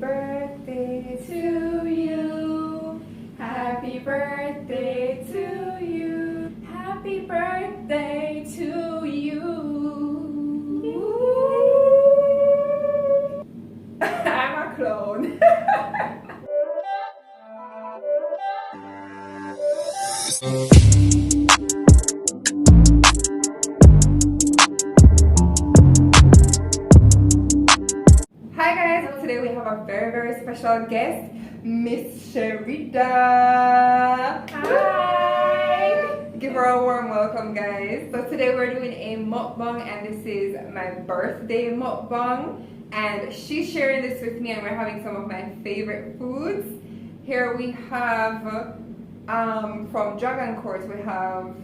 birthday to you. Happy birthday to you. Happy birthday to you. I'm a clone. Hi guys, today we have a very special guest, Miss Sherida. Hi! Give her a warm welcome, guys. So today we're doing a mukbang, and this is my birthday mukbang, and she's sharing this with me, and we're having some of my favorite foods. Here we have from Dragon Court, we have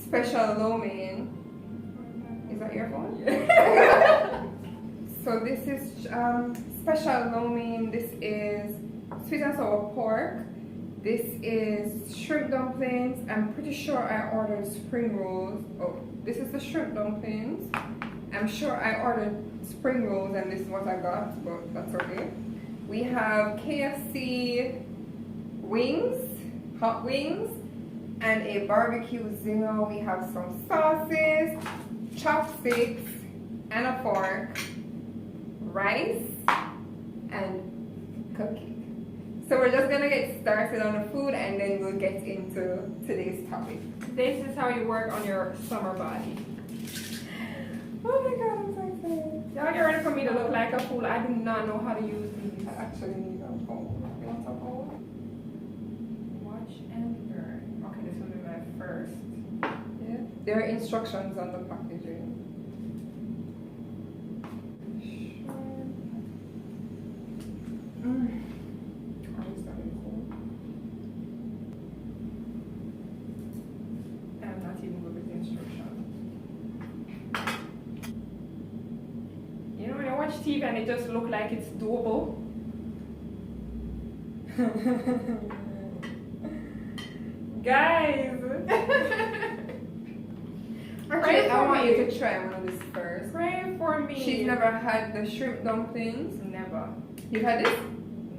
special lo mein. Is that your phone? Yeah. So this is special lo mein. This is sweet and sour pork. This is shrimp dumplings. I'm pretty sure I ordered spring rolls. Oh, this is the shrimp dumplings. I'm sure I ordered spring rolls and this is what I got, but that's okay. We have KFC wings, hot wings, and a barbecue zinger. We have some sauces, chopsticks, and a fork, rice, and cookie. So we're just gonna get started on the food and then we'll get into today's topic. This is how you work on your summer body. Oh my god, I'm so excited. Y'all get ready for me to look like a fool. I do not know how to use these. I actually need a phone. You want a phone? Watch and learn. Okay, this will be my first. Yeah. There are instructions on the packaging. I'm not even good with the instructions. You know when you watch TV and it just looks like it's doable? Guys! Actually, I want you to try one of this first. Pray for me. She's never had the shrimp dumplings. Never. You've had this?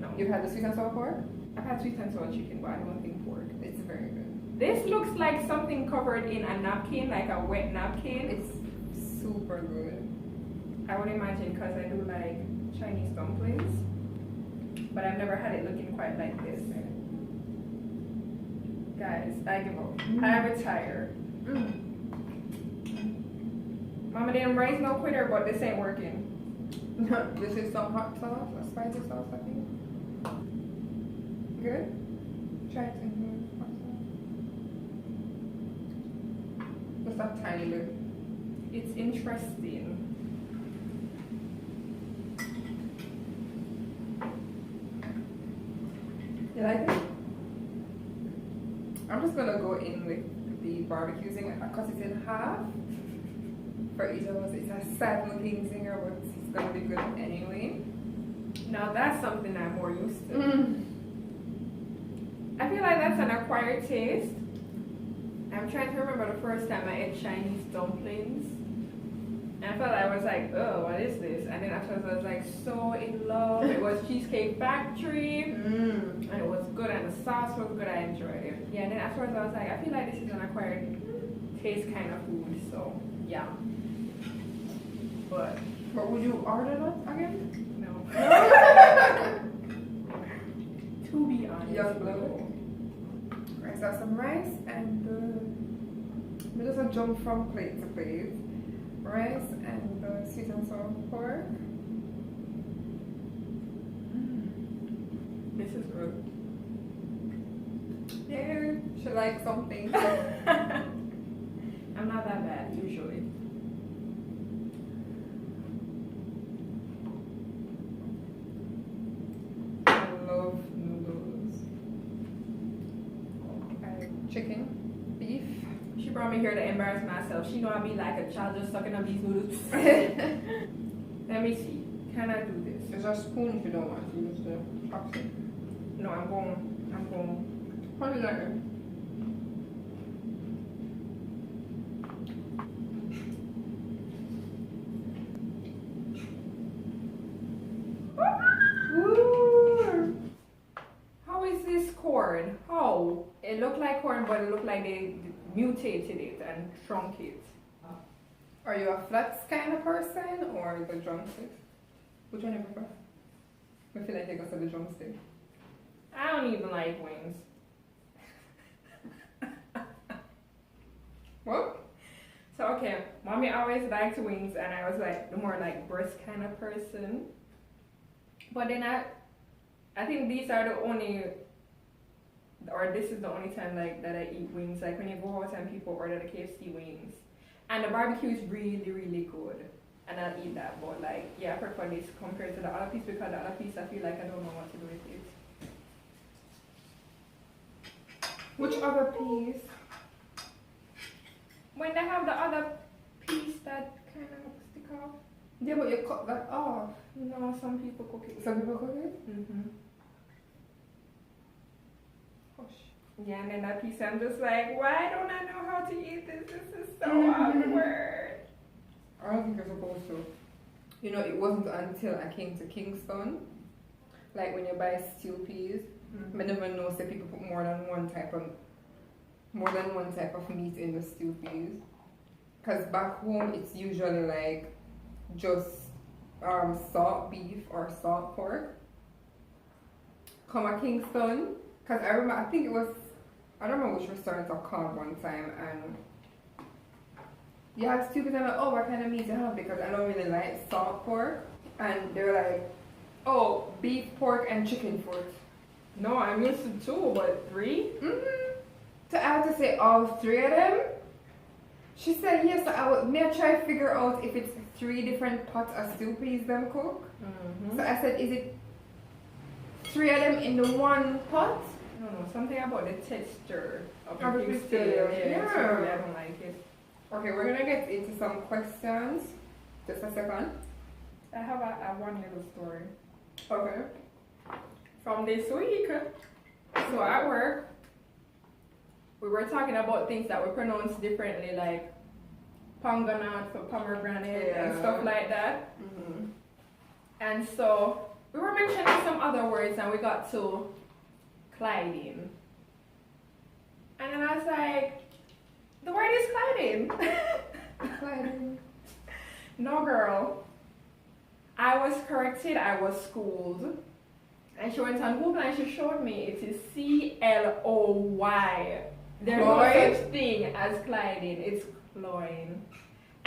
No. You've had the sweet and sour pork? I've had sweet and sour chicken, but I don't think pork. It's very good. This looks like something covered in a napkin, like a wet napkin. It's super good. I would imagine because I do like Chinese dumplings, but I've never had it looking quite like this. Guys, I give up. I retire. Mama didn't raise no quitter, but this ain't working. This is some hot sauce, a spicy sauce, I think. Good? Try it in here. Just a tiny bit. It's interesting. You like it? I'm just gonna go in with the barbecue zinger because it's in half. For each of us, it's a sad looking zinger, but it's gonna be good anyway. Now that's something I'm more used to. I feel like that's an acquired taste. I'm trying to remember the first time I ate Chinese dumplings. And I felt like I was like, oh, what is this? And then afterwards I was like so in love. It was Cheesecake Factory. And it was good and the sauce was good. I enjoyed it. Yeah, and then afterwards I was like, I feel like this is an acquired taste kind of food. So, yeah. But would you order that again? No. To be honest. Young blood. Right, so some rice and we just jump from plate to plate. Rice and sweet and sour pork. This is good. Yeah, she likes something. I'm not that bad usually. Chicken, beef. She brought me here to embarrass myself. She know I be like a child just sucking up these noodles. Let me see. Can I do this? There's a spoon if you don't want to use the chopstick. No, I'm going. How do you like it? Woo! No, it looked like corn, but it looked like they mutated it and shrunk it. Are you a flats kind of person or the drumstick? Which one you prefer? I feel like you got to the drumstick. I don't even like wings. What? So okay, mommy always liked wings, and I was like the more like breast kind of person. But then I think these are the only, or this is the only time like that I eat wings. Like when you go out and people order the KFC wings, and the barbecue is really really good, and I'll eat that. But like yeah, I prefer this compared to the other piece because the other piece I feel like I don't know what to do with it. Which other piece? When they have the other piece that kind of stick off. Yeah, but you cut that off. No, some people cook it. Some people cook it? Mm-hmm. Gosh. Yeah, and then that piece, I'm just like, why don't I know how to eat this? This is so awkward. I don't think you're supposed to. You know, it wasn't until I came to Kingston, like when you buy stew peas, I never know say people put more than one type of meat in the stew peas. Cause back home it's usually like just salt beef or salt pork. Come to Kingston, cause I don't remember which restaurant I called one time, and yeah, stew peas. I'm like, oh, what kind of meat do you have? Because I don't really like salt pork, and they're like, oh, beef, pork, and chicken foot. No, I'm used to 2, but 3? So I had to say all 3 of them. She said yes, so may I try to figure out if it's 3 different pots of stew peas them cook. So I said, is it 3 of them in the one pot? I don't know, something about the texture of Of the the beef stew, stew. yeah. So I don't like it. Okay, we're gonna get into some questions. Just a second. I have a one little story Okay. from this week. So at work, we were talking about things that were pronounced differently, like pomegranate for pomegranate and stuff like that. And so we were mentioning some other words, and we got to Clyding. And then I was like, the word is Clyding. Clyding. No, girl. I was corrected, I was schooled. And she went on Google and she showed me it is Cloy. There's no such thing as Clyding, it's cloying.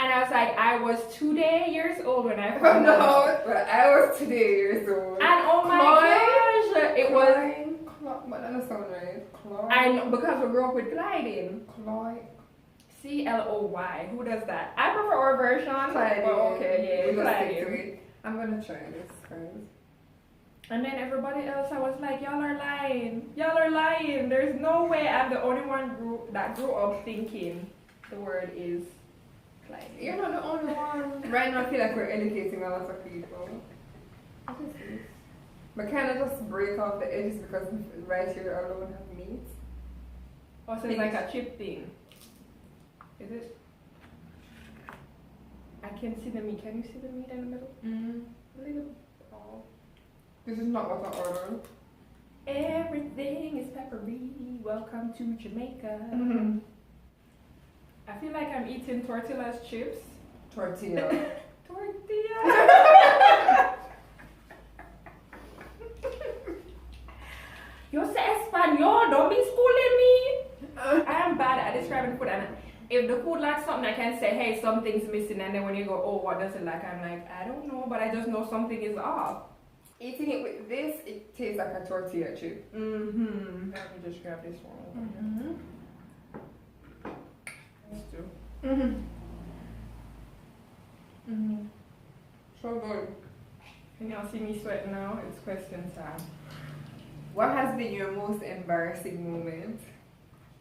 And I was like, I was 2 years old when I found out. No, but I was 2 years old. And oh my gosh, it was. But that doesn't sound right. Cloy. I know, because we grew up with Clyding. Cloy. Cloy. Who does that? I prefer our version. Clyding. But okay, yeah, Clyding. I'm gonna try this, guys. And then everybody else, I was like, y'all are lying. Y'all are lying. There's no way I'm the only one that grew up thinking the word is Clyding. You're not the only one. Right now, I feel like we're educating a lot of people. What is this? But can I just break off the edges because right here I don't have meat? Oh, so it's like a chip thing. Is it? I can see the meat. Can you see the meat in the middle? A little. Oh. This is not what I ordered. Everything is peppery. Welcome to Jamaica. I feel like I'm eating tortillas chips. Tortilla. Tortilla. You say Espanol, don't be schooling me. I am bad at describing food, and if the food lacks something, I can say, hey, something's missing, and then when you go, oh, what does it lack? I'm like, I don't know, but I just know something is off. Eating it with this, it tastes like a tortilla chip. Let me just grab this one. So good. Can y'all see me sweating now? It's question time. What has been your most embarrassing moment?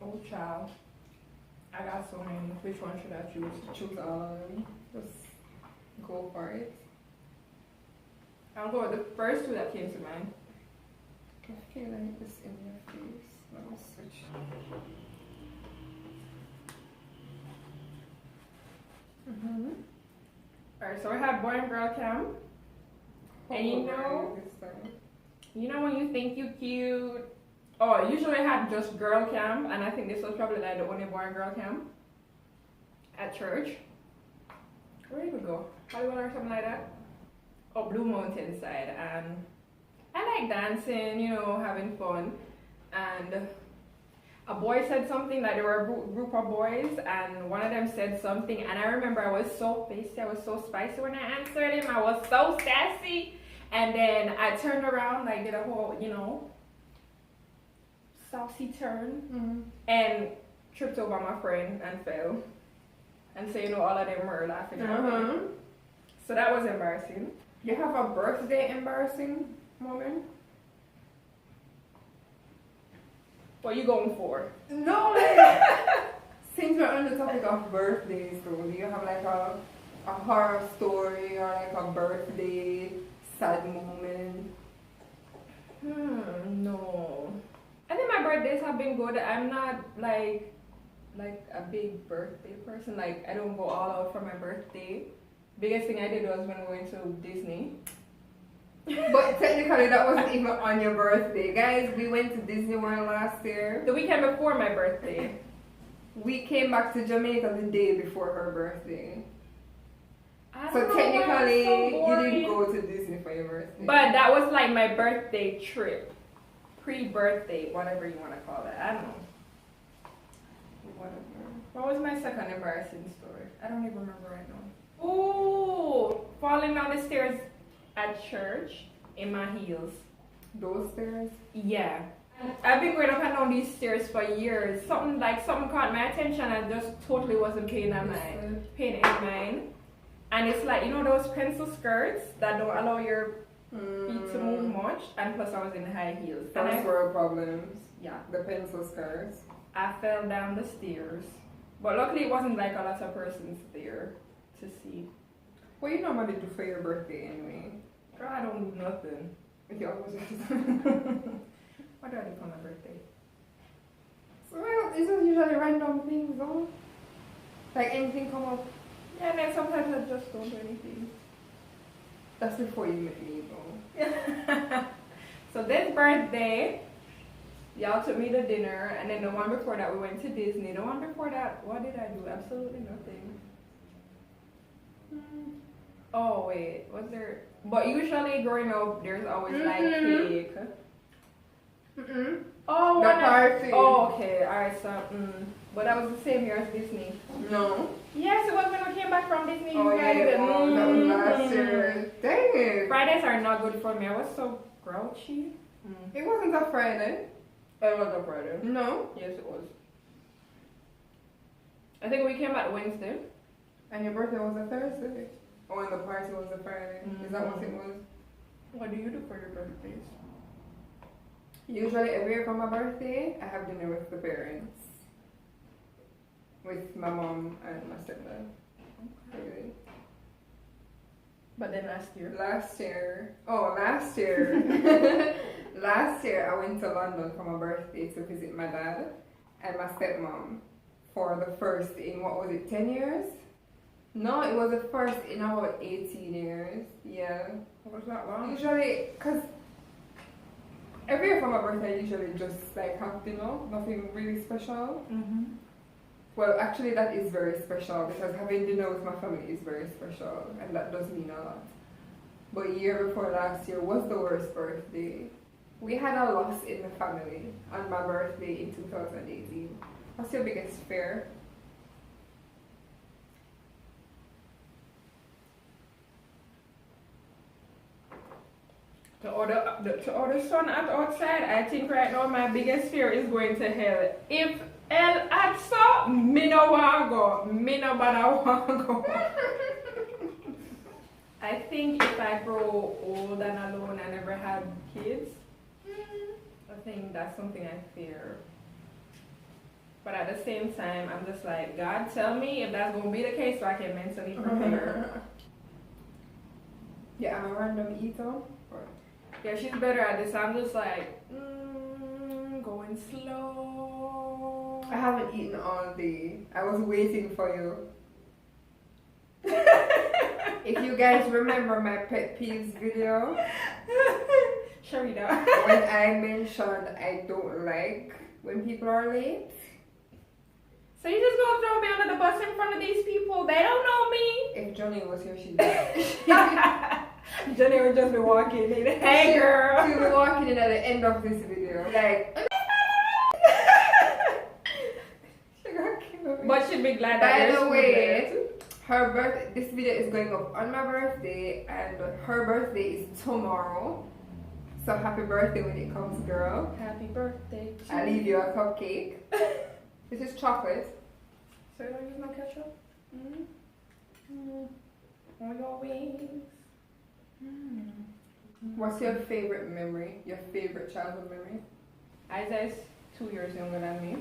Oh, child. I got so many. Which one should I choose? Choose just go for it. I'll go with the first 2 that came to mind. I feel like this in your face. Let me switch. Alright, so I had boy and girl camp. And you know when you think you're cute Oh, usually I had just girl camp, and I think this was probably like the only boy and girl camp at church. Where did we go? Hollywood or something like that? Up Blue Mountain side, and I like dancing, you know, having fun. And a boy said something, like there were a group of boys, and one of them said something, and I remember I was so feisty, I was so spicy when I answered him. I was so sassy, and then I turned around, like did a whole, you know, saucy turn, and tripped over my friend and fell. And so, you know, all of them were laughing at me. So that was embarrassing. You have a birthday embarrassing moment? What are you going for? No, like, since we're on the topic of birthdays, though, do you have like a horror story or like a birthday sad moment? No. I think my birthdays have been good. I'm not like a big birthday person. Like, I don't go all out for my birthday. Biggest thing I did was when we went to Disney. But technically that wasn't even on your birthday. Guys, we went to Disney World last year. The weekend before my birthday. We came back to Jamaica the day before her birthday. I don't So know, technically so you boring. didn't go to Disney for your birthday. But that was like my birthday trip. Pre-birthday, whatever you want to call it. I don't know. Whatever. What was my second embarrassing story? I don't even remember right now. Ooh, falling down the stairs at church in my heels. Those stairs? Yeah. I've been going up and down these stairs for years. Something caught my attention. I just totally wasn't paying any mind. And it's like, you know those pencil skirts that don't allow your feet to move much? And plus I was in high heels. First world problems. Yeah. The pencil skirts. I fell down the stairs. But luckily it wasn't like a lot of persons there to see. What you normally do for your birthday anyway? Girl, I don't do nothing. You always What do I do for my birthday? So well, it's just usually random things though. Like anything come up. Yeah, and then sometimes I just don't do anything. That's before you met me though. So this birthday, y'all took me to dinner, and then the one before that we went to Disney. The one before that, what did I do? Absolutely nothing. Oh wait, was there? But usually growing up, there's always like cake. Oh, The party. Oh, okay, alright. So, but that was the same year as Disney. No. Yes, it was when we came back from Disney. Oh yeah, that was last year. Dang it. Fridays are not good for me. I was so grouchy. It wasn't a Friday. It was a Friday. No. Yes, it was. I think we came back Wednesday. And your birthday was a Thursday. Oh, and the party was a Friday. Is that what it was? What do you do for your birthdays? Usually every year for my birthday, I have dinner with the parents. With my mom and my stepdad. Okay. But then last year? Last year, last year I went to London for my birthday to visit my dad and my stepmom for the first in, what was it, 10 years? No, it was the first in about 18 years. Yeah. What was that long? Usually, because every year for my birthday I usually just like have dinner, nothing really special. Well, actually that is very special because having dinner with my family is very special and that does mean a lot. But year before last year was the worst birthday. We had a loss in the family on my birthday in 2018. What's your biggest fear? To order sun at outside, I think right now my biggest fear is going to hell. If hell had so, me no want go. Me no bother want go. I think if I grow old and alone and never have kids, I think that's something I fear. But at the same time, I'm just like, God, tell me if that's going to be the case so I can mentally prepare. Yeah, I'm a random eater. Yeah, she's better at this. I'm just like, going slow. I haven't eaten all day. I was waiting for you. If you guys remember my pet peeves video. Sharida. When I mentioned I don't like when people are late. So you just gonna throw me under the bus in front of these people? They don't know me. If Johnny was here, she'd be Johnny would just be walking in. Hey girl. She'll be walking in at the end of this video. Like But she'd be glad by that the there's way, her birthday, this video is going up on my birthday, and her birthday is tomorrow. So happy birthday when it comes, girl. Happy birthday. I leave you a cupcake. This is chocolate. So you don't use no ketchup? On your wings. What's your favorite memory? Your favorite childhood memory? Isaiah's 2 years younger than me.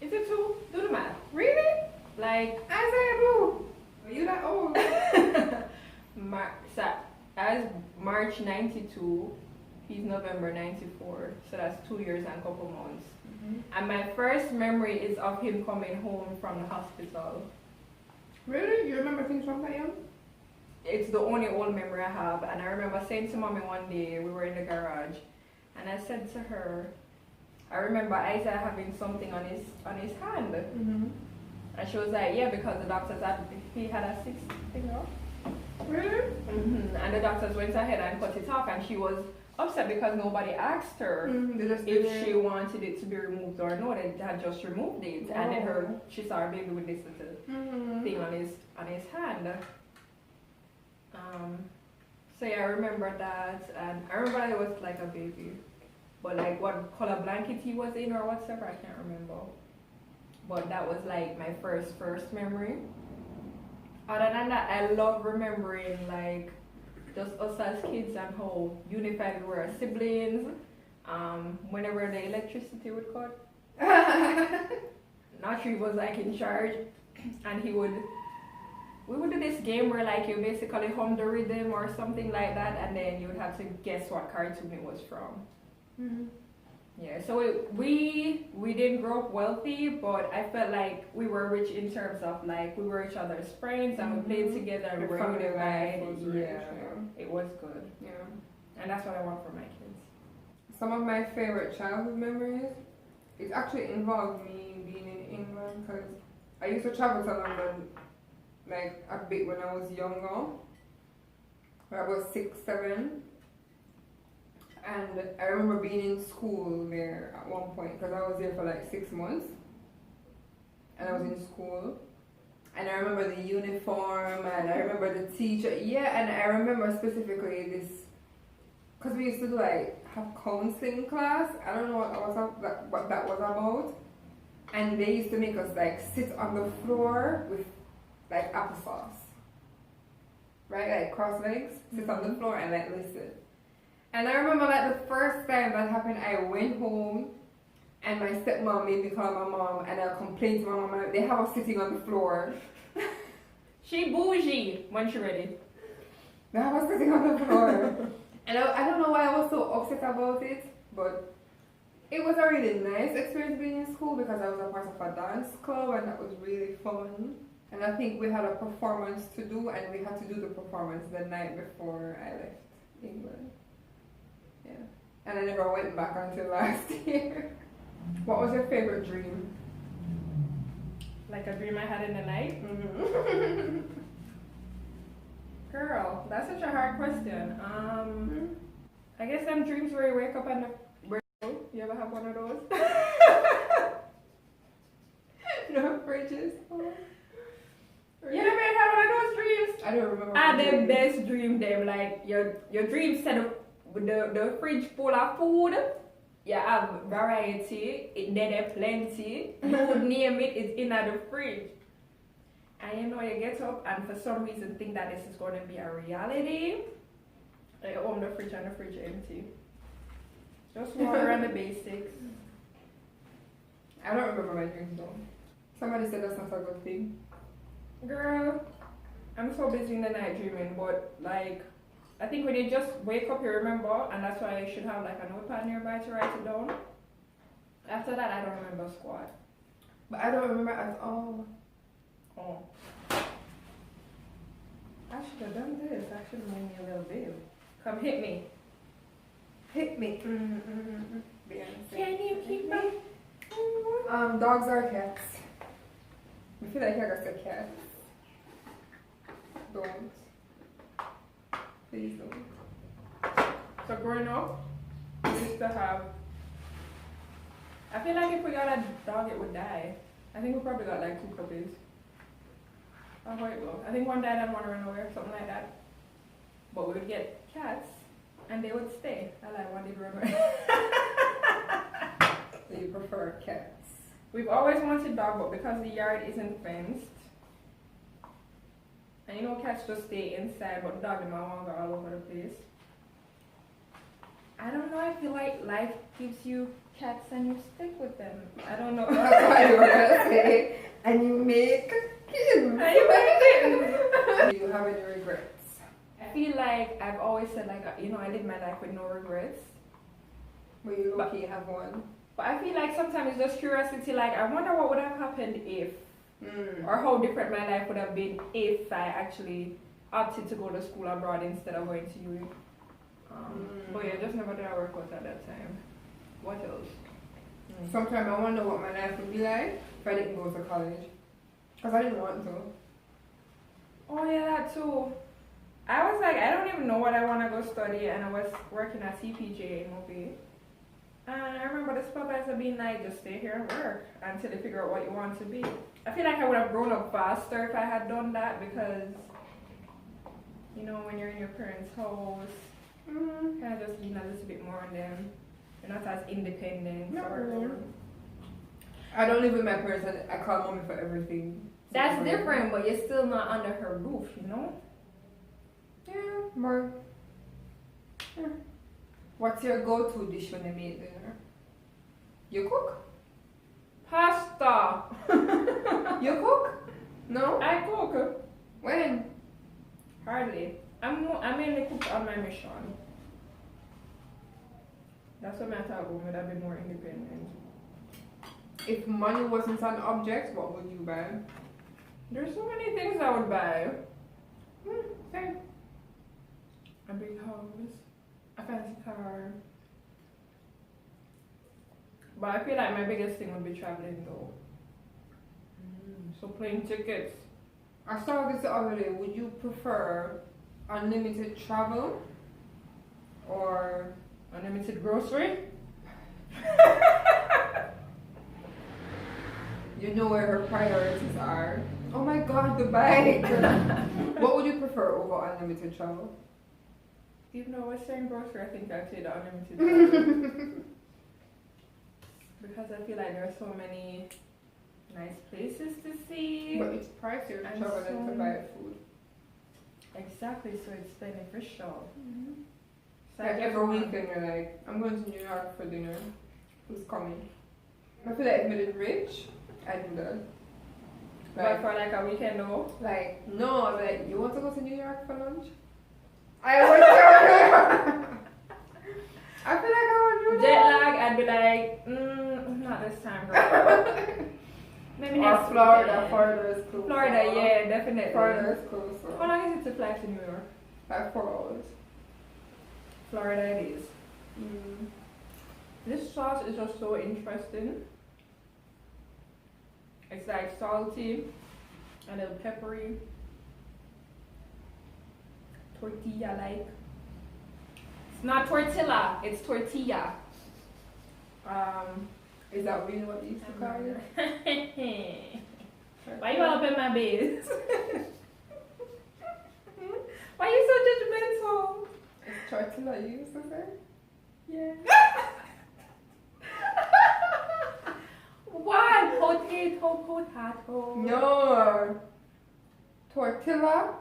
Is it 2? Do the math. Really? Like, Isaiah Blue. Are you that old? as March 92, he's November 94. So that's 2 years and a couple months. And my first memory is of him coming home from the hospital. Really? You remember things from that young? It's the only old memory I have. And I remember saying to mommy one day, we were in the garage, and I said to her, I remember Isaiah having something on his hand. And she was like, yeah, because the doctor said he had a 6th finger. Really? And the doctors went ahead and cut it off, and she was upset because nobody asked her if she wanted it to be removed or not. They had just removed it. And then she saw her baby with this little thing on his hand. So yeah, I remember that, and I remember it was like a baby, but like what color blanket he was in or whatever, I can't remember. But that was like my first memory. Other than that, I love remembering like just us as kids and how unified we were as siblings. Whenever the electricity would cut, Natri was like in charge, and we would do this game where like you basically hum the rhythm or something like that, and then you would have to guess what cartoon it was from. Yeah, so we didn't grow up wealthy, but I felt like we were rich in terms of like we were each other's friends and we played together and we were unified. It was good. Yeah. And that's what I want for my kids. Some of my favorite childhood memories, it actually involved me being in England, because I used to travel to London like a bit when I was younger, when I was 6, 7. And I remember being in school there at one point, because I was there for like 6 months. And I was in school. And I remember the uniform, and I remember the teacher. Yeah, and I remember specifically this, because we used to do like have counseling class. I don't know what that was about. And they used to make us like sit on the floor with like applesauce. Right? Like cross legs, sit on the floor and like listen. And I remember like the first time that happened, I went home and my stepmom made me call my mom, and I complained to my mom, they have us sitting on the floor. She bougie when she ready. They have us sitting on the floor. And I don't know why I was so upset about it, but it was a really nice experience being in school, because I was a part of a dance club and that was really fun. And I think we had a performance to do, and we had to do the performance the night before I left England. Yeah. And I never went back until last year. What was your favorite dream? Like a dream I had in the night? Mm-hmm. Girl, that's such a hard question. I guess them dreams where you wake up and you ever have one of those? No fridges. Oh. You never had one of those dreams? I don't remember. The best dream them, like your dream set up with the fridge full of food. You have variety, there's plenty. You would name it, it's in the fridge. And you know, you get up and for some reason think that this is going to be a reality. You open the fridge and the fridge empty. Just water and the basics. I don't remember my dreams though. Somebody said that's not a good thing. Girl, I'm so busy in the night dreaming, but like, I think when you just wake up, you remember, and that's why you should have like a notepad nearby to write it down. After that, I don't remember squat. But I don't remember at all. Oh. I should have done this. I should have made me a little bill. Come hit me. Pick me. Beyonce. Can you keep me? Dogs or cats? I feel like I got a cat. Don't. Please don't. So growing up, we used to have. I feel like if we got a dog, it would die. I think we probably got like 2 puppies. How it go? I think one died and one ran away or something like that. But we would get cats, and they would stay. I like one did run away. So you prefer cats? We've always wanted dog, but because the yard isn't fenced, and you know cats just stay inside, but dog them want to go all over the place. I don't know. I feel like life gives you cats and you stick with them. I don't know. That's what you were gonna say. And you make kids. And you make kids. Do you have any regrets? I feel like I've always said like I live my life with no regrets. Well, you lucky you have one. But I feel like sometimes it's just curiosity. Like I wonder what would have happened if, or how different my life would have been if I actually opted to go to school abroad instead of going to uni. But yeah, just never did I work out at that time. What else? Sometimes I wonder what my life would be like if I didn't go to college. Because I didn't want to. Oh yeah, that too. I was like, I don't even know what I want to go study, and I was working at CPJ in Mobi. And I remember the supervisor being like, just stay here and work until you figure out what you want to be. I feel like I would have grown up faster if I had done that because, when you're in your parents' house, kind of just lean a little bit more on them. You're not as independent. No. I don't live with my parents and I call mommy for everything. That's different, but you're still not under her roof, Yeah, more. Yeah. What's your go-to dish when you make dinner? You cook? Pasta. You cook? No? I cook. When? Hardly. I mainly cook on my mission. That's what I thought would have been more independent. If money wasn't an object, what would you buy? There's so many things I would buy. Okay. A big house, a fancy car. But I feel like my biggest thing would be traveling though. So plane tickets. I saw this the other day. Would you prefer unlimited travel or Unlimited grocery? you know where her priorities are? Oh my god, the bike! What would you prefer over unlimited travel? Even though I was saying grocery, I think I'd say the unlimited travel. Because I feel like there are so many nice places to see. But it's pricier to travel than to buy food. Exactly, so it's beneficial. So Like every weekend you're like, I'm going to New York for dinner. Who's coming? I feel like if I did rich, I'd do that. But for like a weekend, no? Like, no, I'm like, you want to go to New York for lunch? I would do I feel like I would do Jet that. lag, I'd be like, not this time, girl. Maybe Or next Florida. weekend. Florida is cool. Florida, yeah, definitely. Florida is cool. How So. long is it to fly to New York? Like 4 hours. Florida it is. This sauce is just so interesting. It's like salty, a little peppery, tortilla like. It's not tortilla, it's tortilla. Is that really what you used to call it? Why you all up in my biz? Why you so judgmental? It's tortilla you used to say? Yeah. Why? Potato. No. Tortilla?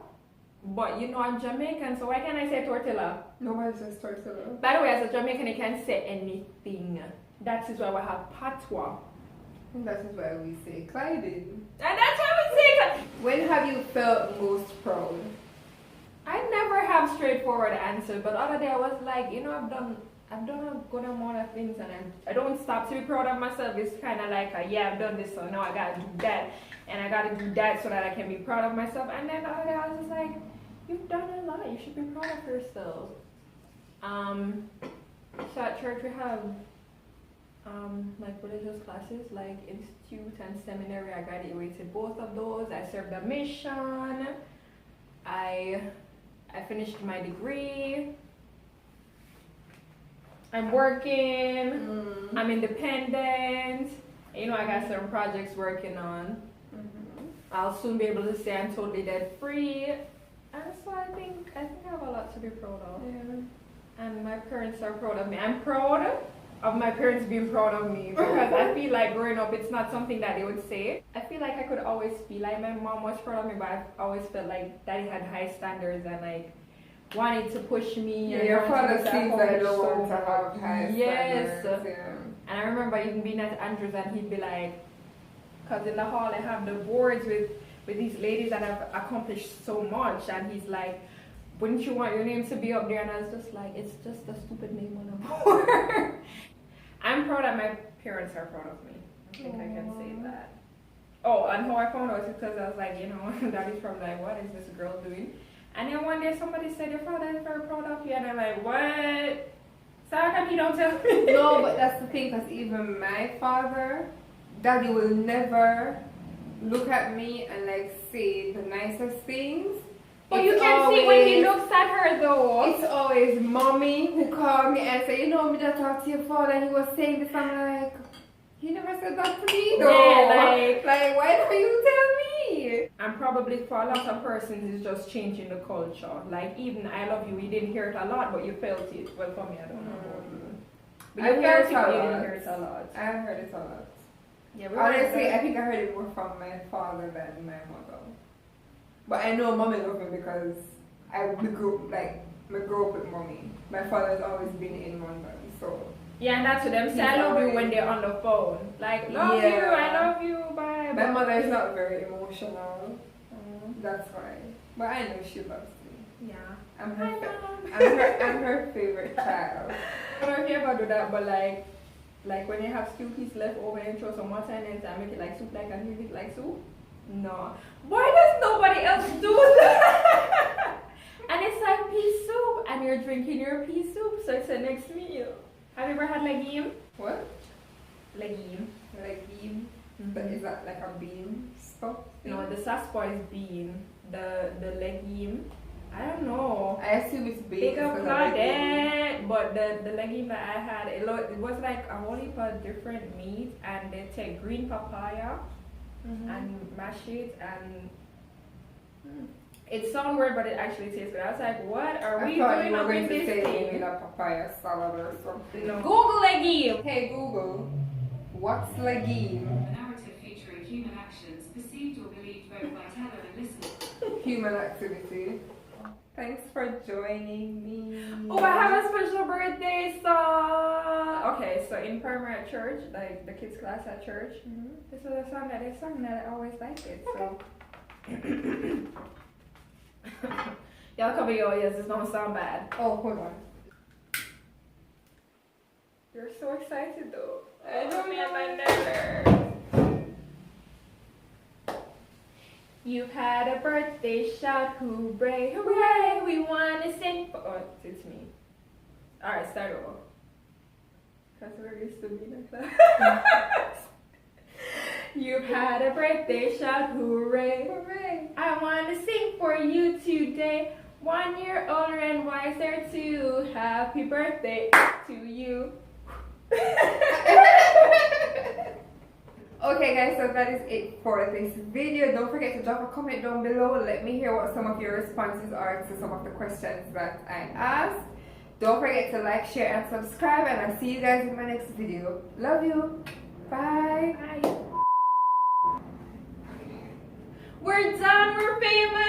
But I'm Jamaican, so why can't I say tortilla? Nobody says tortilla. By the way, as a Jamaican, you can't say anything. That is why we have patois. And that is why we say Clydin. And that's why we say that. When have you felt most proud? I never have straightforward answers, but the other day I was like, I've done a good amount of things, and I don't stop to be proud of myself. It's kind of like, I've done this, so now I gotta do that, and I gotta do that so that I can be proud of myself. And then the other day I was just like, you've done a lot. You should be proud of yourself. So at church we have like religious classes, like institute and seminary. I graduated both of those. I served a mission. I finished my degree. I'm working. I'm independent. You know, I got some projects working on. I'll soon be able to say I'm totally debt free. And so I think I have a lot to be proud of. Yeah. And my parents are proud of me. I'm proud of my parents being proud of me because I feel like growing up it's not something that they would say. I feel like I could always feel like my mom was proud of me, but I've always felt like daddy had high standards and like wanted to push me. Yeah, and your father wanted seems like you want to have high yes. standards. Yeah. And I remember even being at Andrews and he'd be like, because in the hall I have the boards with these ladies that have accomplished so much, and he's like, wouldn't you want your name to be up there? And I was just like, it's just a stupid name on a board. I'm proud that my parents are proud of me. I think I can say that. Oh, and how I found out is because I was like, you know, daddy's probably like, what is this girl doing? And then one day somebody said, your father is very proud of you. And I'm like, what? So how come he don't tell me? No, but that's the thing, because even my father, daddy will never look at me and like say the nicest things. But you can see when he looks at her though. It's always mommy who called me and said, you know, me just talked to your father and he was saying this. I'm like, he never said that to me though. Yeah, like why don't you tell me? And probably for a lot of persons it's just changing the culture. Like even I love you, you didn't hear it a lot but you felt it. Well for me I don't know about you. But you heard it but you didn't hear it a lot. I heard it a lot. Yeah, honestly, I think I heard it more from my father than my mother. But I know mommy loved me because we grew up with mommy. My father has always been in London, so. Yeah, and that's what them say. I love you when they're on the phone. Like, love you, I love you, bye. My mother is not very emotional. That's why. But I know she loves me. Yeah. I'm her favorite child. I don't know if you ever do that, but like when you have stew piece left over and throw some water in it and make it like soup, like and eat it like soup. No. Why does nobody else do that? And it's like pea soup, and you're drinking your pea soup, so it's the next meal. Have you ever had legume? What? Legume. Legume? But is that like a bean stuff? No, the saspo is bean. The legume, I don't know. I assume it's bean. Big up Claudette, but the legume that I had, it was like a whole heap of different meat, and they take green papaya and mash it, and it sounds weird, but it actually tastes good. I was like, what are we doing up in this thing? With a papaya salad or something. No. Google legume. Hey Google, what's legume? A narrative featuring human actions perceived or believed both by teller and listener. Human activity. Thanks for joining me. Oh, I have a special birthday song. Okay, so in primary at church, like the kids class at church, this was a song that they sung that I always liked it. So y'all cover your ears, this don't sound bad. Oh, hold on. You're so excited though. I know me and my never. You've had a birthday shout, hooray, hooray, we wanna sing for... Oh, it's me. Alright, start over. Because we're used to being like that. You've had a birthday shout, hooray, hooray, I wanna sing for you today. 1 year older and wiser too. Happy birthday to you. Okay guys, so that is it for this video. Don't forget to drop a comment down below. Let me hear what some of your responses are to some of the questions that I asked. Don't forget to like, share, and subscribe, and I'll see you guys in my next video. Love you. Bye. Bye. We're done. We're famous.